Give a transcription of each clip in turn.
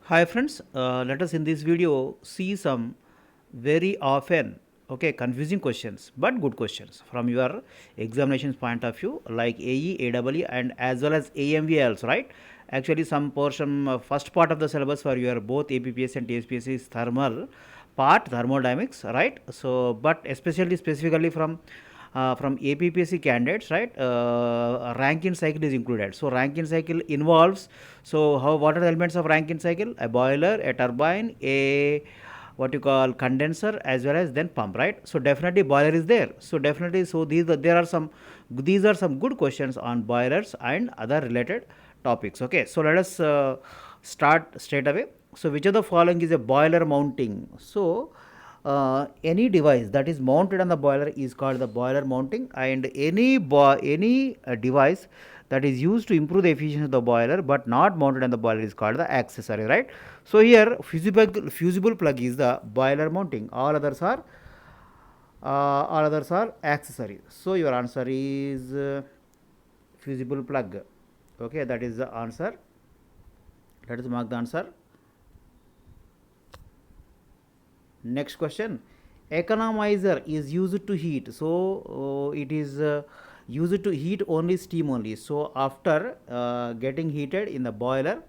Hi friends, let us in this video see some very often confusing questions but good questions from your examinations point of view like AE, AEE and as well as AMV also, right? Actually some portion first part of the syllabus for your both APPS and TSPS is thermal part, thermodynamics, right? So but especially specifically from APPSC candidates, right? Rankine cycle is included. So Rankine cycle involves. So how what are the elements of Rankine cycle? A boiler, a turbine, a what you call condenser, as well as then pump, right? So definitely boiler is there. So definitely, so these are some good questions on boilers and other related topics. Okay, so let us start straight away. So which of the following is a boiler mounting? So any device that is mounted on the boiler is called the boiler mounting, and any device that is used to improve the efficiency of the boiler but not mounted on the boiler is called the accessory, right? So here fusible plug is the boiler mounting. All others are accessories. So your answer is fusible plug. Okay, that is the answer. Let us mark the answer. Next question. Economizer is used to heat. So it is used to heat only steam only. So after getting heated in the boiler,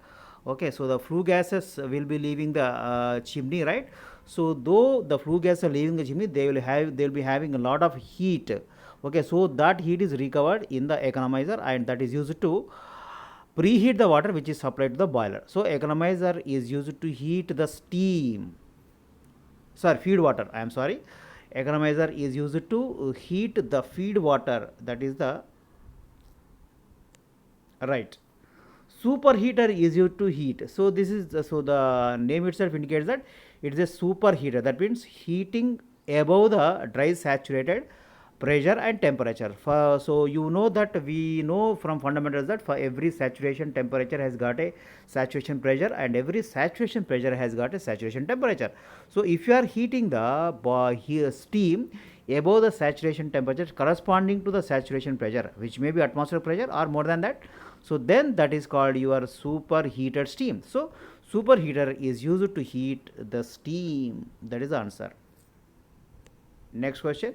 okay, so the flue gases will be leaving the chimney, right? So though the flue gases are leaving the chimney, they will be having a lot of heat. Okay, so that heat is recovered in the economizer and that is used to preheat the water which is supplied to the boiler. So economizer is used to heat the steam, feed water, I am sorry. Economizer is used to heat the feed water, that is the right. Superheater is used to heat. So this is the name itself indicates that it is a superheater, that means heating above the dry saturated pressure and temperature. So you know that we know from fundamentals that for every saturation temperature has got a saturation pressure and every saturation pressure has got a saturation temperature. So if you are heating the steam above the saturation temperature corresponding to the saturation pressure, which may be atmospheric pressure or more than that, so then that is called your superheated steam. So superheater is used to heat the steam, that is the answer. Next question.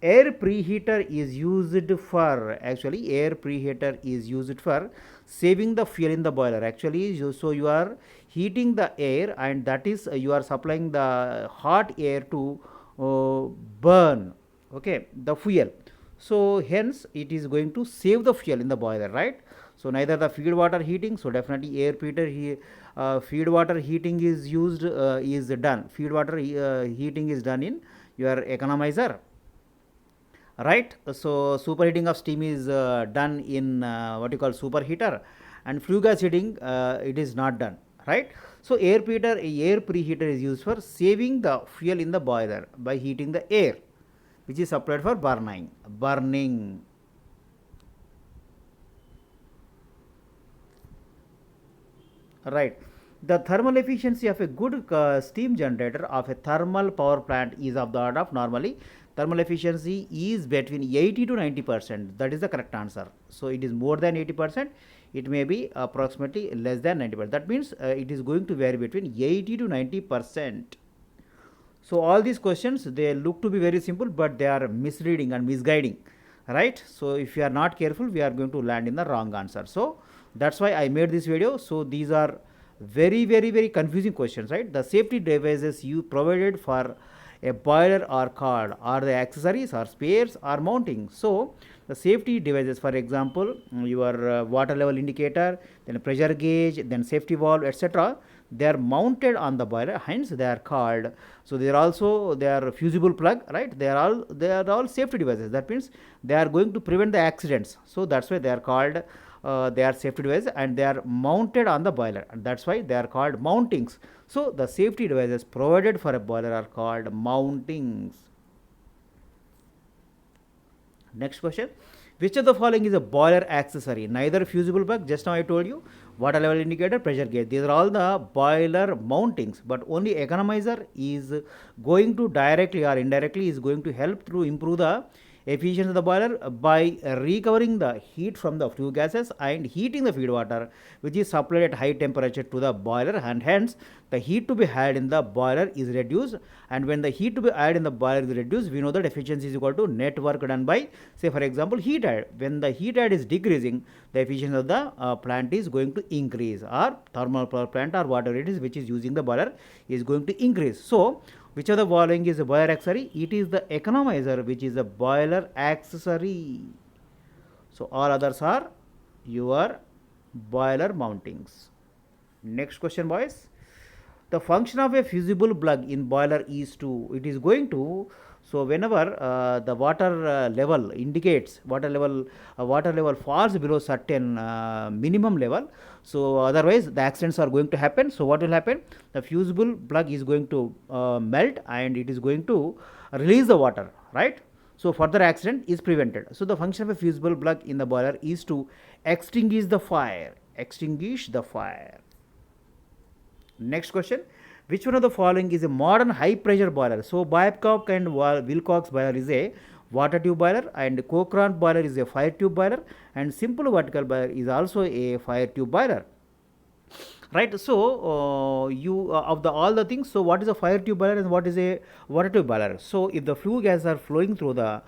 Air preheater is used for, actually air preheater is used for saving the fuel in the boiler. Actually so you are heating the air and that is you are supplying the hot air to burn, okay, the fuel. So hence it is going to save the fuel in the boiler, right? So neither the feed water heating, so definitely air preheater feed water heating is used is done, feed water heating is done in your economizer, right? So superheating of steam is done in what you call superheater, and flue gas heating it is not done, right? So air preheater is used for saving the fuel in the boiler by heating the air which is supplied for burning. Right. The thermal efficiency of a good steam generator of a thermal power plant is of the order of, normally thermal efficiency is between 80 to 90%. That is the correct answer. So it is more than 80%. It may be approximately less than 90%. That means it is going to vary between 80 to 90%. So all these questions, they look to be very simple, but they are misleading and misguiding, right? So if you are not careful, we are going to land in the wrong answer. So that's why I made this video. So these are very confusing questions, right? The safety devices you provided for a boiler are called, are the accessories or spares or mounting. So the safety devices, for example, your water level indicator, then a pressure gauge, then safety valve, etc., they are mounted on the boiler, hence they are called. So they are fusible plug, right? They are all safety devices. That means they are going to prevent the accidents. So that's why they are called they are safety devices and they are mounted on the boiler, and that's why they are called mountings. So the safety devices provided for a boiler are called mountings. Next question. Which of the following is a boiler accessory? Neither fusible plug, just now I told you, water level indicator, pressure gauge. These are all the boiler mountings, but only economizer is going to directly or indirectly is going to help to improve the efficiency of the boiler by recovering the heat from the flue gases and heating the feed water, which is supplied at high temperature to the boiler, and hence the heat to be had in the boiler is reduced. And when the heat to be added in the boiler is reduced, we know that efficiency is equal to net work done by, say for example, heat add. When the heat add is decreasing, the efficiency of the plant is going to increase, or thermal power plant or whatever it is which is using the boiler is going to increase. So which of the following is a boiler accessory? It is the economizer, which is a boiler accessory. So all others are your boiler mountings. Next question, boys. The function of a fusible plug in boiler is to, it is going to, so whenever the water level indicates water level falls below certain minimum level, so otherwise the accidents are going to happen. So what will happen? The fusible plug is going to melt and it is going to release the water, right? So further accident is prevented. So the function of a fusible plug in the boiler is to extinguish the fire. Extinguish the fire. Next question. Which one of the following is a modern high pressure boiler? So Babcock and Wilcox boiler is a water tube boiler, and Cochrane boiler is a fire tube boiler, and simple vertical boiler is also a fire tube boiler. Right. So you of the all the things. So what is a fire tube boiler and what is a water tube boiler? So if the flue gases are flowing through the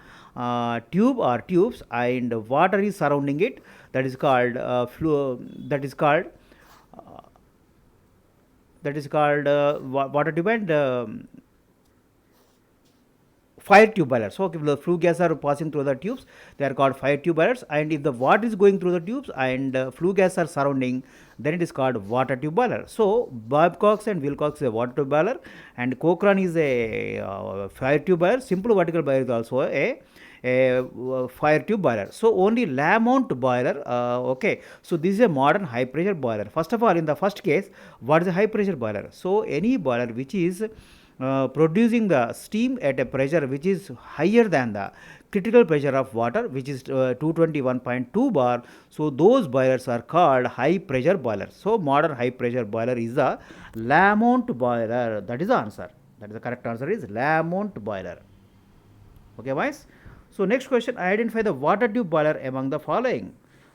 tube or tubes and water is surrounding it, that is called water tube and fire tube boilers. So if the flue gases are passing through the tubes, they are called fire tube boilers, and if the water is going through the tubes and flue gases are surrounding, then it is called water tube boiler. So Babcock and Wilcox is a water tube boiler, and Cochrane is a fire tube boiler. Simple vertical boiler is also a fire tube boiler. So only Lamont boiler, okay. So this is a modern high pressure boiler. First of all, in the first case, what is a high pressure boiler? So any boiler which is producing the steam at a pressure which is higher than the critical pressure of water, which is 221.2 bar. So those boilers are called high pressure boilers. So modern high pressure boiler is the Lamont boiler. That is the answer. That is the correct answer is Lamont boiler. Okay, boys. So next question, identify the water tube boiler among the following.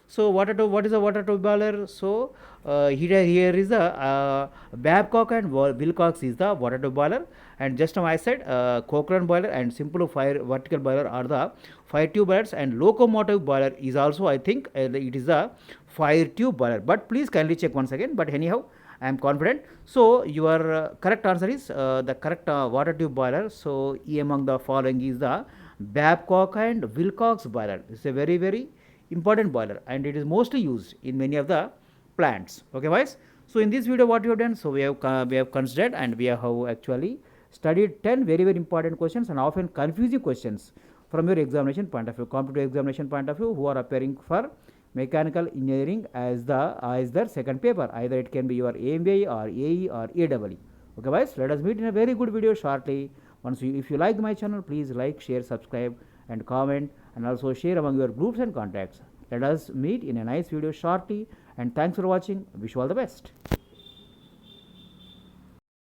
So what is a water tube boiler? So here is the Babcock and Wilcox is the water tube boiler, and just now I said Cochrane boiler and simple fire vertical boiler are the fire tube boilers, and locomotive boiler is also, I think it is a fire tube boiler, but please kindly check once again. But anyhow, I am confident. So your correct answer is the correct water tube boiler. So among the following is the Babcock and Wilcox boiler. This is a very, very important boiler, and it is mostly used in many of the plants. Okay, guys. So in this video, what we have done? So we have considered and we have actually studied 10 very, very important questions and often confusing questions from your examination point of view, competitive examination point of view, who are appearing for mechanical engineering as their second paper. Either it can be your AMBI or AE or AEE. Okay, guys. Let us meet in a very good video shortly. If you like my channel, please like, share, subscribe and comment, and also share among your groups and contacts. Let us meet in a nice video shortly, and thanks for watching. Wish you all the best.